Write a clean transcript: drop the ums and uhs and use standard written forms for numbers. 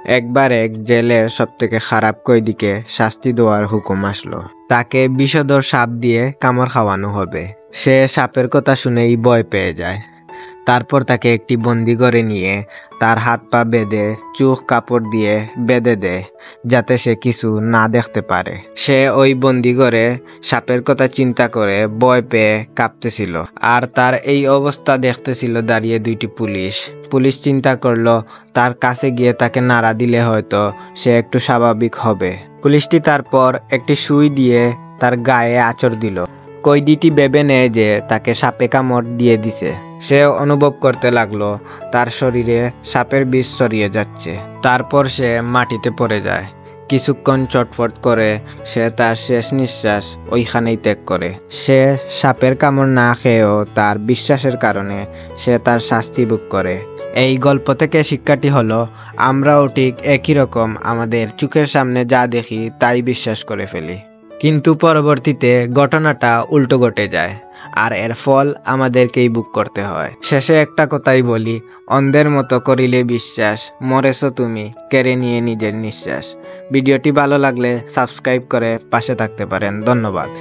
একবার এক জেলের সবথেকে খারাপ কয়েদিকে শাস্তি দেওয়ার হুকুম আসলো। তাকে বিষধর সাপ দিয়ে কামড় খাওয়ানো হবে। সে সাপের কথা শুনেই ভয় পেয়ে যায়। তারপর তাকে একটি বন্দিঘরে নিয়ে তার হাত পা বেঁধে চোখ কাপড় দিয়ে বেঁধে দেয়, যাতে সে কিছু না দেখতে পারে। সে ওই বন্দিঘরে সাপের কথা চিন্তা করে ভয় পেয়ে কাঁপতেছিল। আর তার এই অবস্থা দেখতেছিল দাঁড়িয়ে দুইটি পুলিশ চিন্তা করলো তার কাছে গিয়ে তাকে নাড়া দিলে হয়তো সে একটু স্বাভাবিক হবে। পুলিশটি তারপর একটি সুই দিয়ে তার গায়ে আঁচড় দিল। কয়েদিটি ভেবে নেয় যে তাকে সাপে কামড় দিয়ে দিছে। সে অনুভব করতে লাগলো তার শরীরে সাপের বিষ ছড়িয়ে যাচ্ছে। তারপর সে মাটিতে পড়ে যায়। কিছুক্ষণ চটফট করে সে তার শেষ নিঃশ্বাস ওইখানেই ত্যাগ করে। সে সাপের কামড় না খেয়েও তার বিশ্বাসের কারণে সে তার শাস্তি ভোগ করে। এই গল্প থেকে শিক্ষাটি হলো, আমরাও ঠিক একই রকম আমাদের চোখের সামনে যা দেখি তাই বিশ্বাস করে ফেলি, কিন্তু পরবর্তীতে ঘটনাটা উল্টো ঘটে যায় আর এর ফল আমাদেরকেই ভোগ করতে হয়। শেষে একটা কথাই বলি, অন্ধের মতো করিলে বিশ্বাস, মরেছ তুমি কেড়ে নিয়ে নিজের নিঃশ্বাস। ভিডিওটি ভালো লাগলে সাবস্ক্রাইব করে পাশে থাকতে পারেন। ধন্যবাদ।